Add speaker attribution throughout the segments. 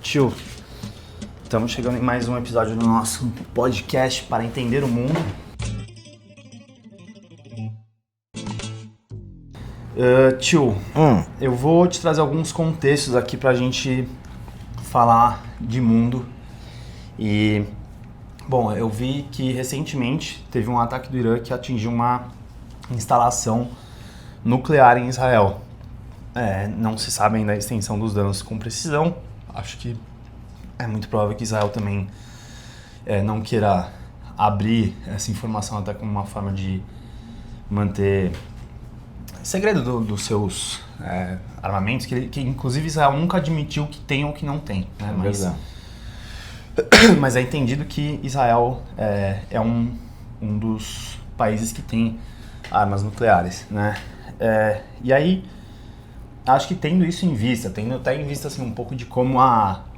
Speaker 1: Tio, estamos chegando em mais um episódio do nosso podcast para entender o mundo. Tio, eu vou te trazer alguns contextos aqui pra gente falar de mundo. E, bom, eu vi que recentemente teve um ataque do Irã que atingiu uma instalação nuclear em Israel. Não se sabe ainda a extensão dos danos com precisão. Acho que é muito provável que Israel também não queira abrir essa informação até como uma forma de manter segredo dos seus armamentos, que inclusive Israel nunca admitiu que tem ou que não tem. Né? Mas é entendido que Israel é um dos países que tem armas nucleares. Né? E aí, acho que tendo isso em vista, tendo até em vista assim, um pouco de como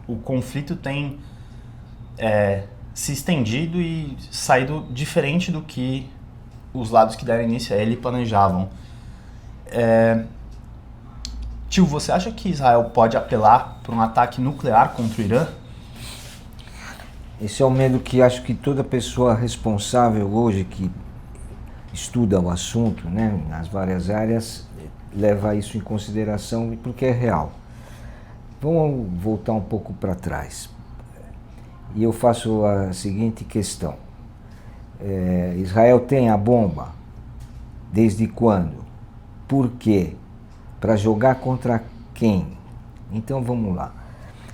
Speaker 1: o conflito tem se estendido e saído diferente do que os lados que deram início a ele planejavam. Tio, você acha que Israel pode apelar por um ataque nuclear contra o Irã?
Speaker 2: Esse é o medo que acho que toda pessoa responsável hoje que estuda o assunto, né, nas várias áreas, leva isso em consideração porque é real. Vamos voltar um pouco para trás. E eu faço a seguinte questão. Israel tem a bomba? Desde quando? Por quê? Para jogar contra quem? Então vamos lá.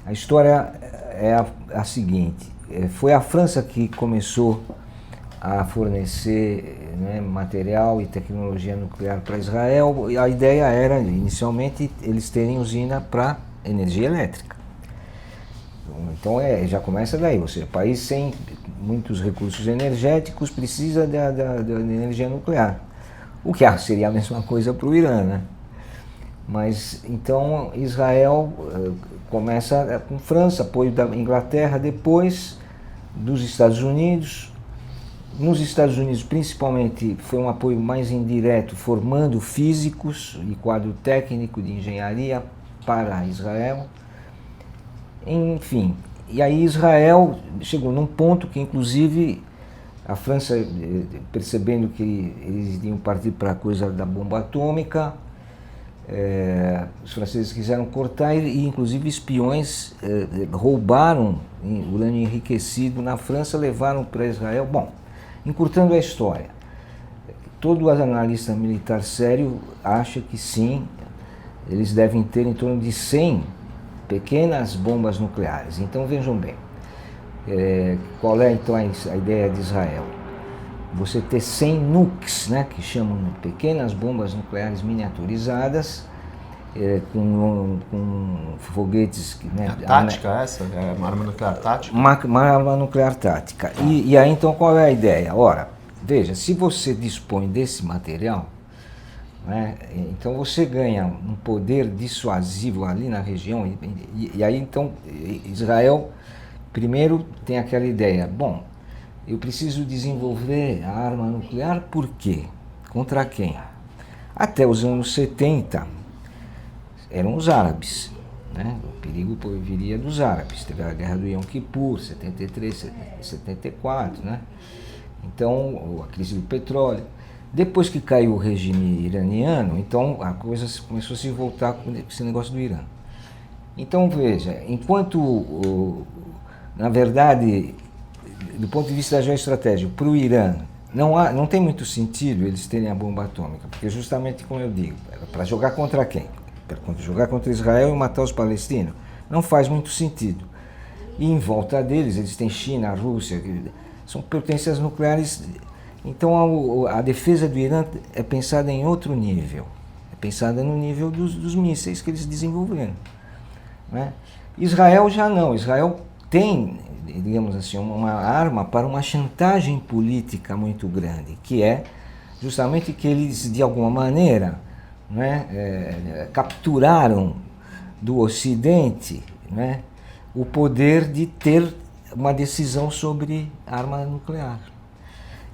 Speaker 2: A história é a seguinte. Foi a França que começou a fornecer, né, material e tecnologia nuclear para Israel. E a ideia era, inicialmente, eles terem usina para energia elétrica. Então já começa daí, ou seja, o país sem muitos recursos energéticos precisa da energia nuclear. O que seria a mesma coisa para o Irã, né? Mas então Israel começa com França, apoio da Inglaterra, depois dos Estados Unidos. Nos Estados Unidos, principalmente, foi um apoio mais indireto, formando físicos e quadro técnico de engenharia para Israel. Enfim, e aí Israel chegou num ponto que, inclusive, a França, percebendo que eles iriam partir para a coisa da bomba atômica, os franceses quiseram cortar e inclusive, espiões roubaram urânio enriquecido na França, levaram para Israel. Bom, encurtando a história, todo analista militar sério acha que sim, eles devem ter em torno de 100 pequenas bombas nucleares. Então vejam bem, qual é então a ideia de Israel? Você ter 100 nukes, né, que chamam de pequenas bombas nucleares miniaturizadas, com foguetes... Né,
Speaker 1: tática essa? É uma arma nuclear tática?
Speaker 2: Uma arma nuclear tática. E aí então qual é a ideia? Ora, veja, se você dispõe desse material, né, então você ganha um poder dissuasivo ali na região, e aí então Israel primeiro tem aquela ideia, bom, eu preciso desenvolver a arma nuclear por quê? Contra quem? Até os anos 70 eram os árabes, né? O perigo viria dos árabes. Teve a guerra do Yom Kippur, 73, 74, né? Então, a crise do petróleo. Depois que caiu o regime iraniano, então a coisa começou a se voltar com esse negócio do Irã. Então, veja, enquanto, na verdade, do ponto de vista da geoestratégia, para o Irã, não tem muito sentido eles terem a bomba atômica, porque justamente, como eu digo, para jogar contra quem? Para jogar contra Israel e matar os palestinos. Não faz muito sentido. E em volta deles, eles têm China, a Rússia, são potências nucleares. Então a defesa do Irã é pensada em outro nível. É pensada no nível dos mísseis que eles desenvolveram. Né? Israel já não. Israel tem, digamos assim, uma arma para uma chantagem política muito grande, que é justamente que eles, de alguma maneira, né, capturaram do Ocidente, né, o poder de ter uma decisão sobre arma nuclear.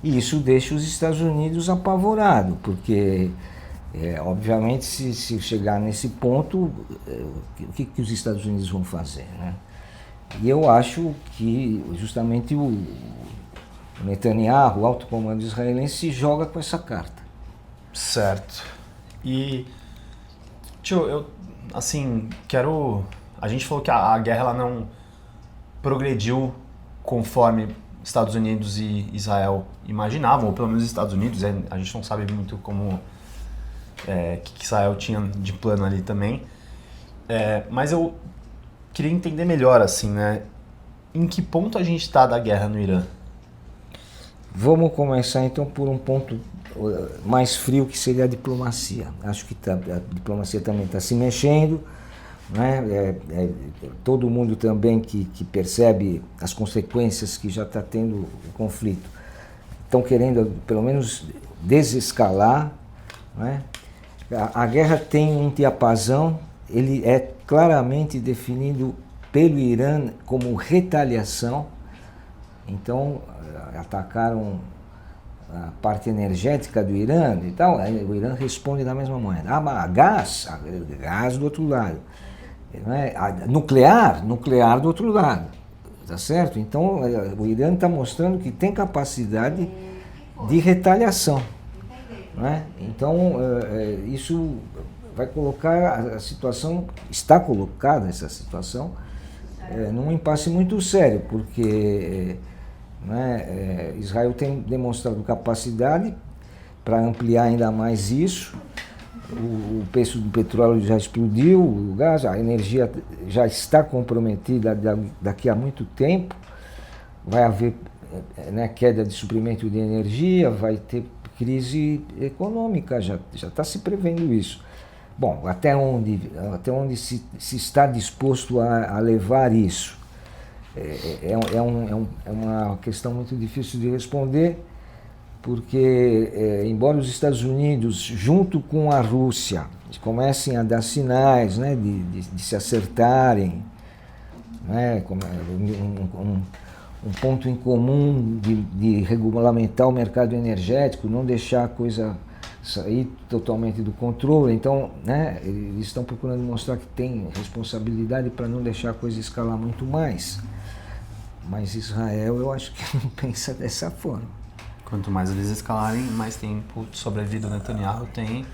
Speaker 2: E isso deixa os Estados Unidos apavorados, porque, obviamente, se chegar nesse ponto, o que os Estados Unidos vão fazer, né? E eu acho que justamente o Netanyahu, o alto comando israelense, joga com essa carta.
Speaker 1: Certo. E, tio, eu, assim, quero... A gente falou que a guerra ela não progrediu conforme Estados Unidos e Israel imaginavam, ou pelo menos os Estados Unidos, a gente não sabe muito como que Israel tinha de plano ali também. Mas eu queria entender melhor, assim, né? Em que ponto a gente está da guerra no Irã?
Speaker 2: Vamos começar então por um ponto mais frio, que seria a diplomacia. Acho que a diplomacia também está se mexendo, né? Todo mundo também que percebe as consequências que já está tendo o conflito estão querendo pelo menos desescalar, né? A guerra tem um diapasão, ele é claramente definido pelo Irã como retaliação. Então atacaram a parte energética do Irã e tal, o Irã responde da mesma maneira. Gás do outro lado. Né? Nuclear do outro lado. Tá certo? Então o Irã está mostrando que tem capacidade de retaliação. Né? Então isso vai colocar a situação, está colocada essa situação, num impasse muito sério, porque Israel tem demonstrado capacidade para ampliar ainda mais isso. O preço do petróleo já explodiu, o gás, a energia já está comprometida daqui a muito tempo. Vai haver queda de suprimento de energia, vai ter crise econômica, já está se prevendo isso. Bom, até onde se está disposto a levar isso? É uma questão muito difícil de responder, porque embora os Estados Unidos, junto com a Rússia, comecem a dar sinais, né, de se acertarem, né, um ponto em comum de regulamentar o mercado energético, não deixar a coisa sair totalmente do controle. Então, né, eles estão procurando mostrar que tem responsabilidade para não deixar a coisa escalar muito mais. Mas Israel, eu acho que não pensa dessa forma.
Speaker 1: Quanto mais eles escalarem, mais tempo de sobrevida o Netanyahu tem.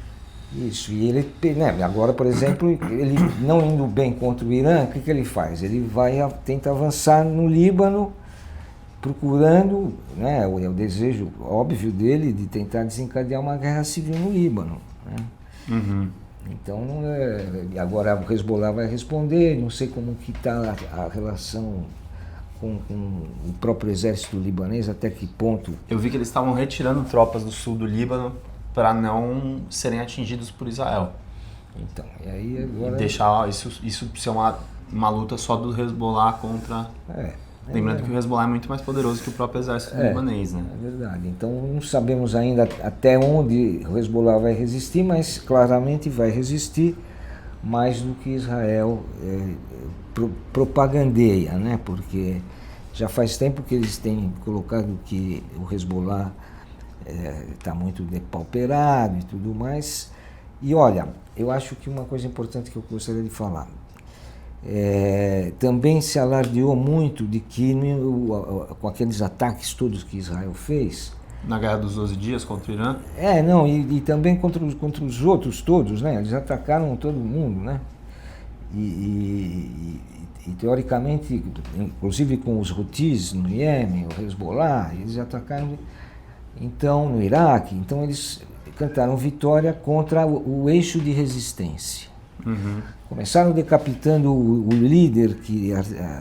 Speaker 2: Isso, e ele, né, agora, por exemplo, ele não indo bem contra o Irã, o que ele faz? Ele tenta avançar no Líbano, procurando, né, o desejo óbvio dele de tentar desencadear uma guerra civil no Líbano. Né?
Speaker 1: Uhum.
Speaker 2: Então, agora o Hezbollah vai responder, não sei como que está a relação com o próprio exército libanês, até que ponto.
Speaker 1: Eu vi que eles estavam retirando tropas do sul do Líbano para não serem atingidos por Israel.
Speaker 2: Então, e aí agora...
Speaker 1: E deixar isso ser uma luta só do Hezbollah contra... Lembrando que o Hezbollah é muito mais poderoso que o próprio exército libanês, né?
Speaker 2: É verdade. Então não sabemos ainda até onde o Hezbollah vai resistir, mas claramente vai resistir mais do que Israel propagandeia, né? Porque já faz tempo que eles têm colocado que o Hezbollah está muito depauperado e tudo mais. E olha, eu acho que uma coisa importante que eu gostaria de falar, também se alardeou muito de que com aqueles ataques todos que Israel fez,
Speaker 1: na Guerra dos 12 Dias contra o Irã?
Speaker 2: E também contra os outros todos, né? Eles atacaram todo mundo, né? E teoricamente, inclusive com os Houthis no Iêmen, o Hezbollah, eles atacaram então no Iraque. Então eles cantaram vitória contra o eixo de resistência.
Speaker 1: Uhum.
Speaker 2: Começaram decapitando o líder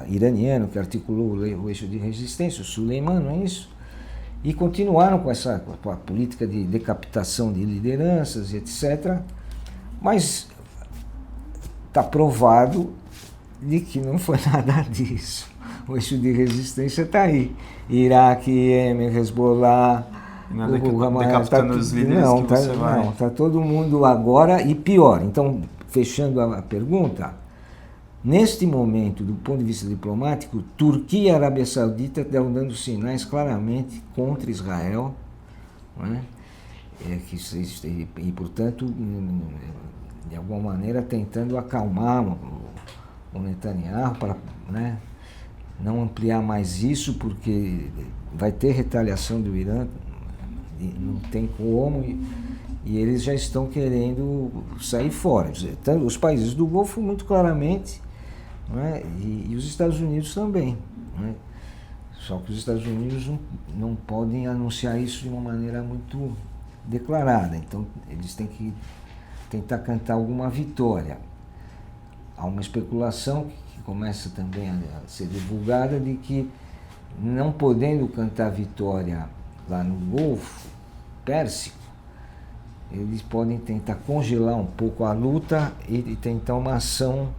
Speaker 2: iraniano que articulou o eixo de resistência, o Suleiman, não é isso? E continuaram com a política de decapitação de lideranças, etc. Mas está provado de que não foi nada disso. O eixo de resistência está aí. Iraque, Iêmen, Hezbollah...
Speaker 1: Nada decapitando os líderes
Speaker 2: Não, está todo mundo agora e pior. Então, fechando a pergunta, neste momento, do ponto de vista diplomático, Turquia e Arábia Saudita estão dando sinais claramente contra Israel, né? E, portanto, de alguma maneira, tentando acalmar o Netanyahu para, né, não ampliar mais isso, porque vai ter retaliação do Irã, não tem como, e eles já estão querendo sair fora. Os países do Golfo, muito claramente, né, e os Estados Unidos também. Né? Só que os Estados Unidos não podem anunciar isso de uma maneira muito declarada, então eles têm que tentar cantar alguma vitória. Há uma especulação que começa também a ser divulgada de que, não podendo cantar vitória lá no Golfo Pérsico, eles podem tentar congelar um pouco a luta e tentar uma ação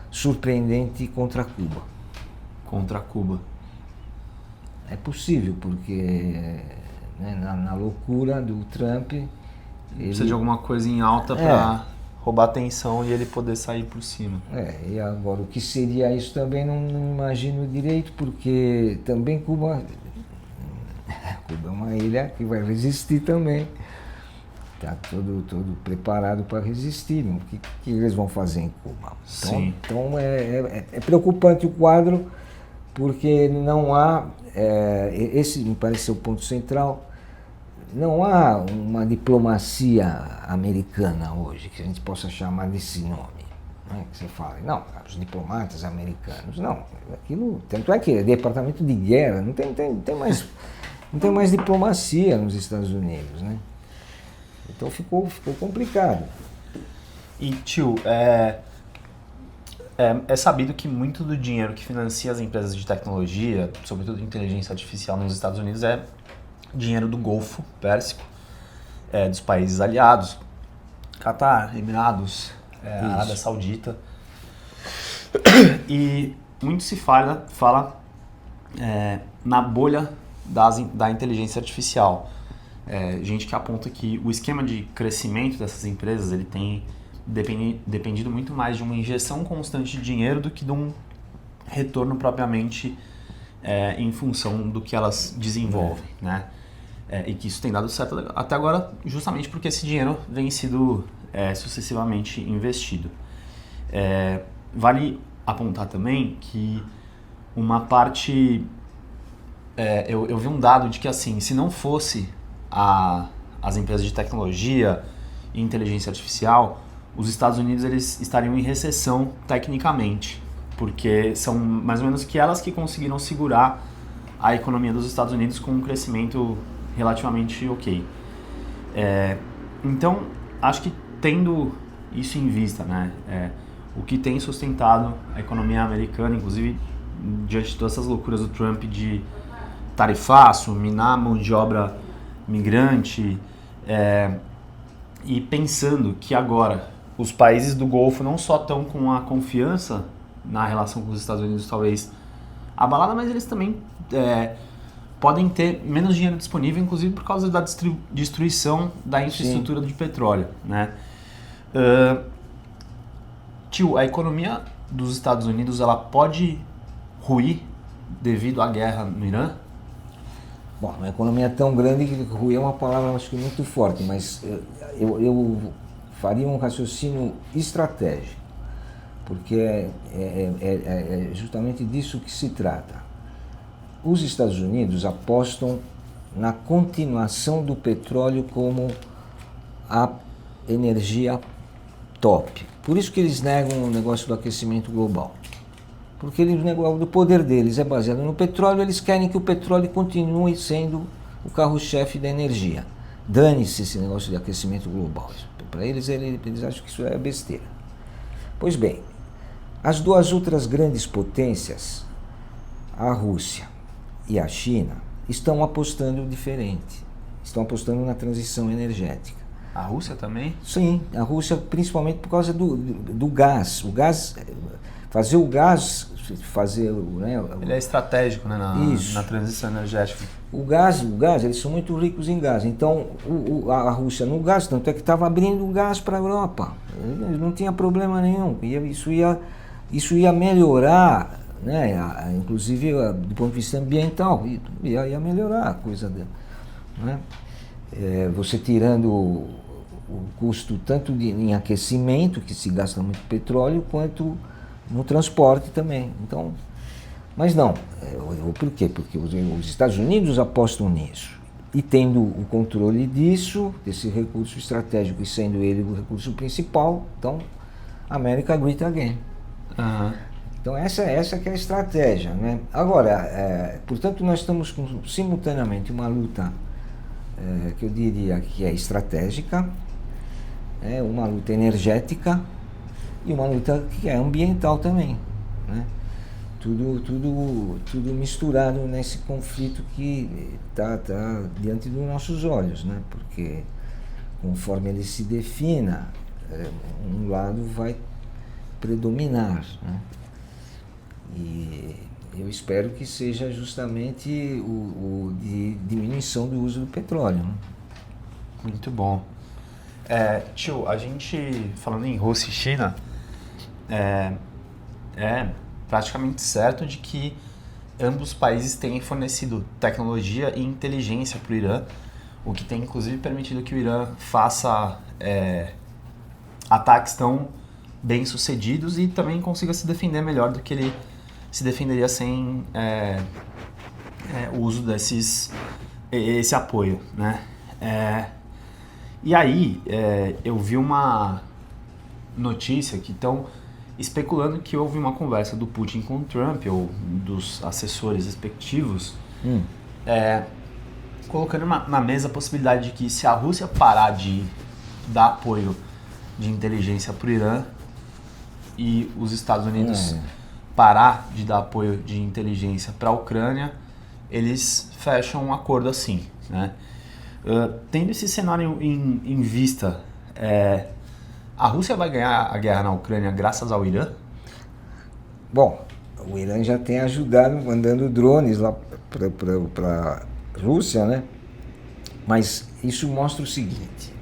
Speaker 2: surpreendente contra Cuba.
Speaker 1: Contra Cuba.
Speaker 2: É possível, porque né, na loucura do Trump...
Speaker 1: Precisa de alguma coisa em alta para roubar atenção e ele poder sair por cima.
Speaker 2: E agora o que seria isso também não imagino direito, porque também Cuba é uma ilha que vai resistir também. Está todo preparado para resistir. O que eles vão fazer em Cuba? Então é preocupante o quadro, porque não há, esse me parece ser o ponto central, não há uma diplomacia americana hoje, que a gente possa chamar desse nome. Não é que você fala, não, os diplomatas americanos, não, aquilo, tanto é que é departamento de guerra, não tem mais diplomacia nos Estados Unidos, né? Então ficou complicado.
Speaker 1: E tio, é sabido que muito do dinheiro que financia as empresas de tecnologia, sobretudo inteligência artificial nos Estados Unidos, é dinheiro do Golfo Pérsico, dos países aliados, Catar, Emirados, Arábia Saudita. E muito se fala na bolha da inteligência artificial. Gente que aponta que o esquema de crescimento dessas empresas ele tem dependido muito mais de uma injeção constante de dinheiro do que de um retorno propriamente em função do que elas desenvolvem, né? E que isso tem dado certo até agora, justamente porque esse dinheiro vem sido sucessivamente investido. Vale apontar também que uma parte... eu vi um dado de que, assim, se não fosse as empresas de tecnologia e inteligência artificial, os Estados Unidos eles estariam em recessão tecnicamente, porque são mais ou menos que elas que conseguiram segurar a economia dos Estados Unidos com um crescimento relativamente ok. Então, acho que tendo isso em vista, né, o que tem sustentado a economia americana, inclusive diante de todas essas loucuras do Trump de tarifaço, minar mão de obra migrante, e pensando que agora os países do Golfo não só estão com a confiança na relação com os Estados Unidos talvez abalada, mas eles também podem ter menos dinheiro disponível, inclusive por causa da destruição da infraestrutura de petróleo, né? Tio, a economia dos Estados Unidos ela pode ruir devido à guerra no Irã?
Speaker 2: Bom, uma economia tão grande que ruir é uma palavra acho que muito forte, mas eu faria um raciocínio estratégico, porque é justamente disso que se trata. Os Estados Unidos apostam na continuação do petróleo como a energia top. Por isso que eles negam o negócio do aquecimento global. Porque o poder deles é baseado no petróleo, eles querem que o petróleo continue sendo o carro-chefe da energia. Dane-se esse negócio de aquecimento global. Para eles acham que isso é besteira. Pois bem, as duas outras grandes potências, a Rússia e a China, estão apostando diferente. Estão apostando na transição energética.
Speaker 1: A Rússia também?
Speaker 2: Sim, a Rússia principalmente por causa do gás. O gás, fazer o gás, né,
Speaker 1: ele é estratégico, né, na transição energética.
Speaker 2: O gás, eles são muito ricos em gás. Então, a Rússia no gás, tanto é que estava abrindo gás para a Europa. Não tinha problema nenhum. Isso ia melhorar, né, inclusive do ponto de vista ambiental, ia melhorar a coisa dela. Né? Você tirando o custo tanto em aquecimento, que se gasta muito petróleo, quanto no transporte também. Então, Mas não, por quê? Porque os Estados Unidos apostam nisso. E tendo o controle disso, desse recurso estratégico e sendo ele o recurso principal, então, America Great Again.
Speaker 1: Uhum.
Speaker 2: Então essa que é a estratégia, né? Agora, portanto, nós estamos com simultaneamente uma luta que eu diria que é estratégica, uma luta energética e uma luta que é ambiental também, né? Tudo misturado nesse conflito que está diante dos nossos olhos, né? Porque conforme ele se defina, um lado vai predominar, né? E eu espero que seja justamente o de diminuição do uso do petróleo, né?
Speaker 1: Muito bom. Tio, a gente, falando em Rússia e China, é praticamente certo de que ambos os países têm fornecido tecnologia e inteligência para o Irã, o que tem inclusive permitido que o Irã faça ataques tão bem sucedidos e também consiga se defender melhor do que ele se defenderia sem o uso esse apoio, né? E aí eu vi uma notícia que estão especulando que houve uma conversa do Putin com o Trump, ou dos assessores respectivos, colocando na mesa a possibilidade de que se a Rússia parar de dar apoio de inteligência para o Irã e os Estados Unidos parar de dar apoio de inteligência para a Ucrânia, eles fecham um acordo assim, né? Tendo esse cenário em vista, a Rússia vai ganhar a guerra na Ucrânia graças ao Irã?
Speaker 2: Bom, o Irã já tem ajudado mandando drones lá para a Rússia, né? Mas isso mostra o seguinte: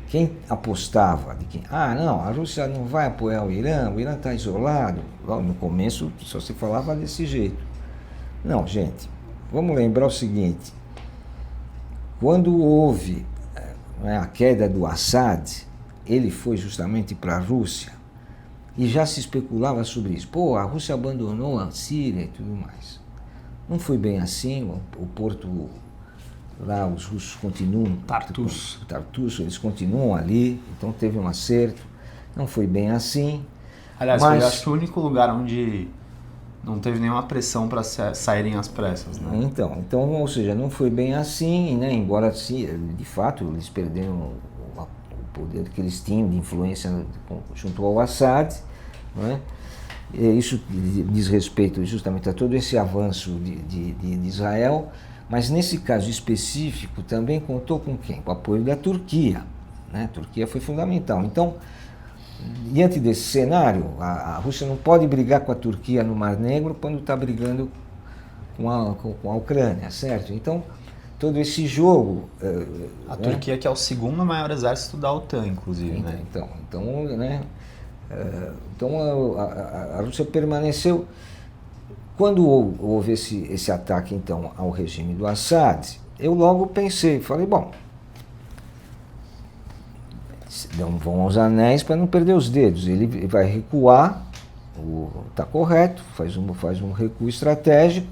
Speaker 2: quem apostava de que, não, a Rússia não vai apoiar o Irã está isolado, logo no começo só se falava desse jeito. Não, gente, vamos lembrar o seguinte: quando houve a queda do Assad, ele foi justamente para a Rússia e já se especulava sobre isso. Pô, a Rússia abandonou a Síria e tudo mais. Não foi bem assim, o porto lá, os russos continuam... Tartus, eles continuam ali, então teve um acerto. Não foi bem assim.
Speaker 1: Aliás, foi acho que o único lugar onde não teve nenhuma pressão para saírem às pressas, né?
Speaker 2: Então, ou seja, não foi bem assim, né? Embora, de fato, eles perderam o poder que eles tinham de influência junto ao Assad, né? Isso diz respeito justamente a todo esse avanço de Israel, mas nesse caso específico também contou com quem? Com o apoio da Turquia, né? A Turquia foi fundamental. Então, diante desse cenário, a Rússia não pode brigar com a Turquia no Mar Negro quando está brigando com a Ucrânia, certo? Então, todo esse jogo...
Speaker 1: A Turquia, que é o segundo maior exército da OTAN, inclusive, né?
Speaker 2: Então a Rússia permaneceu. Quando houve esse ataque, então, ao regime do Assad, eu logo falei, bom, vão aos anéis para não perder os dedos. Ele vai recuar, está correto, faz um recuo estratégico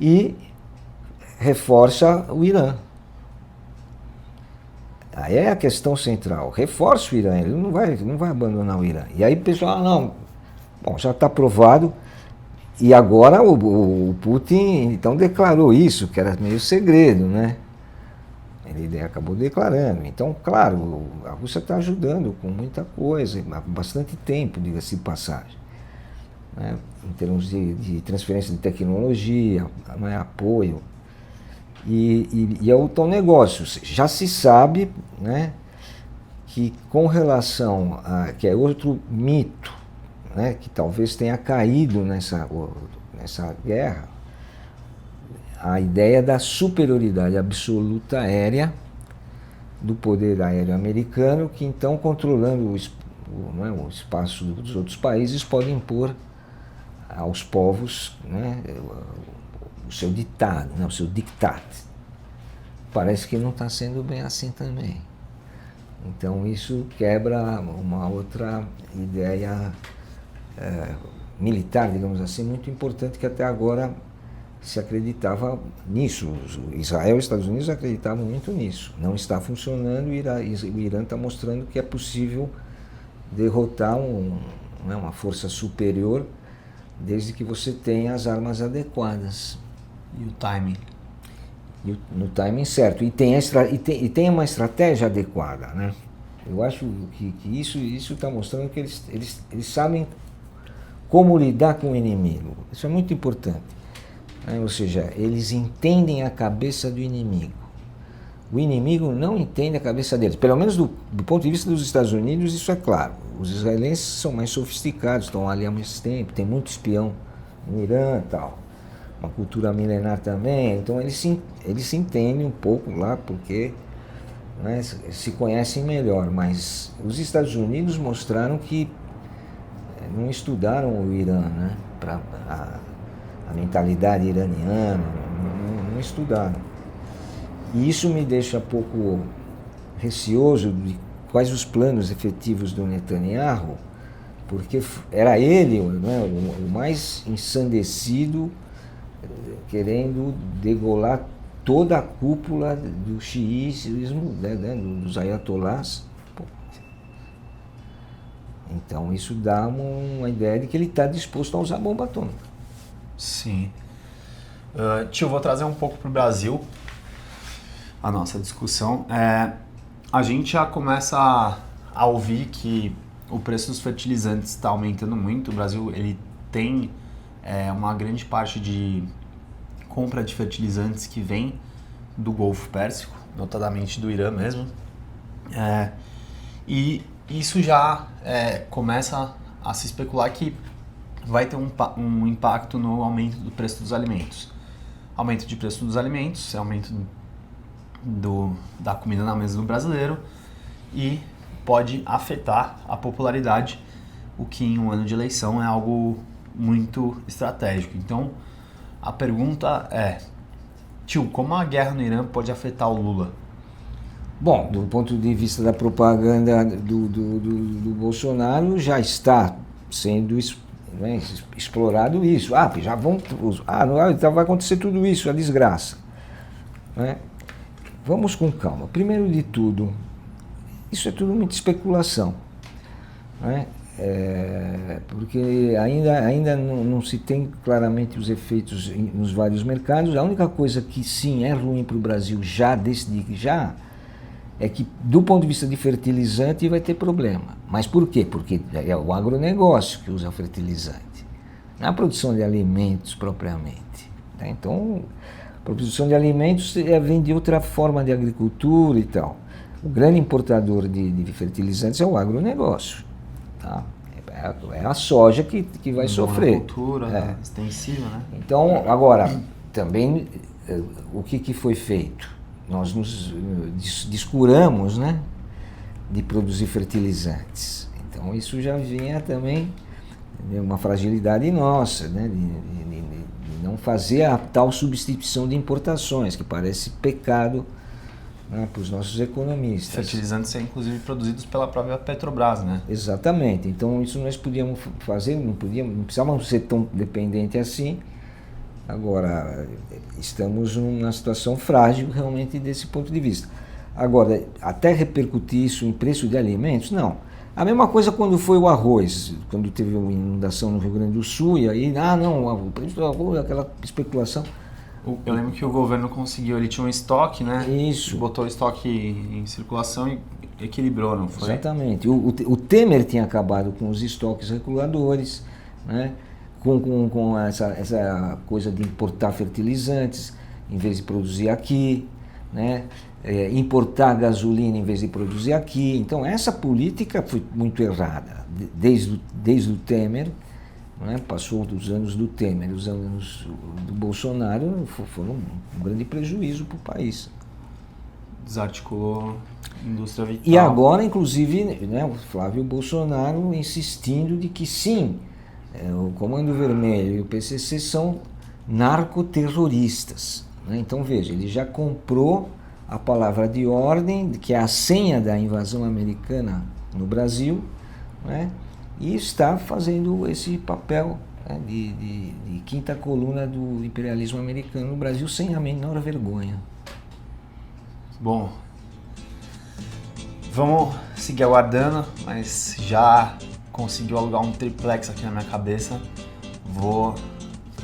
Speaker 2: e reforça o Irã. Aí é a questão central, reforça o Irã, ele não vai abandonar o Irã. E aí o pessoal, bom, já está provado, e agora o Putin então declarou isso, que era meio segredo, né? Ele acabou declarando. Então, claro, a Rússia está ajudando com muita coisa, há bastante tempo, diga-se de passagem, né? Em termos de transferência de tecnologia, né? Apoio. E é o tal negócio. Já se sabe, né, que com relação a... que é outro mito, né, que talvez tenha caído nessa guerra, a ideia da superioridade absoluta aérea do poder aéreo americano, que então, controlando o espaço dos outros países, pode impor aos povos, né, o seu ditado, né, o seu diktat. Parece que não está sendo bem assim também. Então isso quebra uma outra ideia militar, digamos assim, muito importante, que até agora se acreditava nisso. Israel e os Estados Unidos acreditavam muito nisso. Não está funcionando, e o Irã está mostrando que é possível derrotar uma força superior, desde que você tenha as armas adequadas.
Speaker 1: E o timing.
Speaker 2: No timing certo. E tem uma estratégia adequada, né? Eu acho que isso está mostrando que eles sabem como lidar com o inimigo. Isso é muito importante. Né? Ou seja, eles entendem a cabeça do inimigo. O inimigo não entende a cabeça deles. Pelo menos do ponto de vista dos Estados Unidos, isso é claro. Os israelenses são mais sofisticados, estão ali há mais tempo, tem muito espião no Irã e tal. Uma cultura milenar também. Então eles se entendem um pouco lá, porque, né, se conhecem melhor. Mas os Estados Unidos mostraram que não estudaram o Irã, né, para a mentalidade iraniana, não estudaram. E isso me deixa um pouco receoso de quais os planos efetivos do Netanyahu, porque era ele, né, o mais ensandecido, querendo degolar toda a cúpula do xiismo, né, dos ayatolás. Então isso dá uma ideia de que ele está disposto a usar bomba atômica.
Speaker 1: Sim. Tio, vou trazer um pouco para o Brasil a nossa discussão. A gente já começa a ouvir que o preço dos fertilizantes está aumentando muito. O Brasil ele tem uma grande parte de compra de fertilizantes que vem do Golfo Pérsico, notadamente do Irã mesmo. E isso já começa a se especular que vai ter um impacto no aumento do preço dos alimentos. Aumento de preço dos alimentos, aumento da comida na mesa do brasileiro, e pode afetar a popularidade, o que em um ano de eleição é algo muito estratégico. Então, a pergunta é, tio, como a guerra no Irã pode afetar o Lula?
Speaker 2: Bom, do ponto de vista da propaganda do Bolsonaro, já está sendo explorado isso. Já vão... então vai acontecer tudo isso, a desgraça. Né? Vamos com calma. Primeiro de tudo, isso é tudo muita especulação. Né? Porque ainda não se tem claramente os efeitos nos vários mercados. A única coisa que sim é ruim para o Brasil desde já é que, do ponto de vista de fertilizante, vai ter problema. Mas por quê? Porque é o agronegócio que usa fertilizante, não é a produção de alimentos propriamente. Tá? Então, a produção de alimentos vem de outra forma de agricultura e tal. O grande importador de fertilizantes é o agronegócio. Tá? É a soja que vai sofrer.
Speaker 1: Monocultura, extensiva, né?
Speaker 2: Então, agora, também, o que foi feito? Nós nos descuramos, né, de produzir fertilizantes. Então isso já vinha também uma fragilidade nossa, né, de não fazer a tal substituição de importações, que parece pecado, né, para os nossos economistas.
Speaker 1: Fertilizantes são inclusive produzidos pela própria Petrobras, né?
Speaker 2: Exatamente. Então isso nós podíamos fazer, não precisávamos ser tão dependentes assim. Agora, estamos numa situação frágil realmente desse ponto de vista. Agora, até repercutir isso em preço de alimentos, não. A mesma coisa quando foi o arroz, quando teve uma inundação no Rio Grande do Sul, e aí, o preço do arroz, aquela especulação.
Speaker 1: Eu lembro que o governo conseguiu, ele tinha um estoque, né?
Speaker 2: Isso.
Speaker 1: Botou o estoque em circulação e equilibrou, não foi?
Speaker 2: Exatamente. O Temer tinha acabado com os estoques reguladores, né? Com essa coisa de importar fertilizantes em vez de produzir aqui, né? Importar gasolina em vez de produzir aqui. Então essa política foi muito errada, desde o Temer, né? Passou dos anos do Temer, os anos do Bolsonaro foram um grande prejuízo para o país.
Speaker 1: Desarticulou a indústria vital.
Speaker 2: E agora, inclusive, né, o Flávio Bolsonaro insistindo de que sim, o Comando Vermelho e o PCC são narcoterroristas. Né? Então, veja, ele já comprou a palavra de ordem, que é a senha da invasão americana no Brasil, né? e está fazendo esse papel, né, de quinta coluna do imperialismo americano no Brasil sem a menor vergonha.
Speaker 1: Bom, vamos seguir aguardando, mas já conseguiu alugar um triplex aqui na minha cabeça. Vou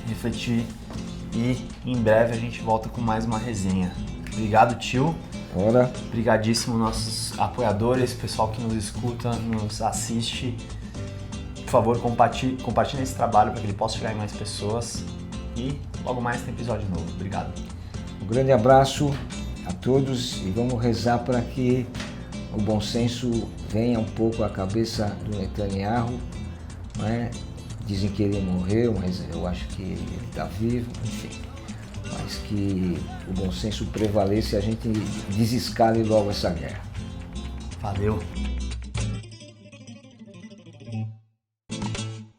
Speaker 1: refletir e em breve a gente volta com mais uma resenha. Obrigado, tio.
Speaker 2: Ora.
Speaker 1: Obrigadíssimo nossos apoiadores, pessoal que nos escuta, nos assiste. Por favor, compartilhe esse trabalho para que ele possa chegar em mais pessoas. E logo mais tem episódio novo. Obrigado.
Speaker 2: Um grande abraço a todos e vamos rezar para que o bom senso venha um pouco à cabeça do Netanyahu, não é? Dizem que ele morreu, mas eu acho que ele está vivo, enfim. Mas que o bom senso prevaleça e a gente desescale logo essa guerra.
Speaker 1: Valeu.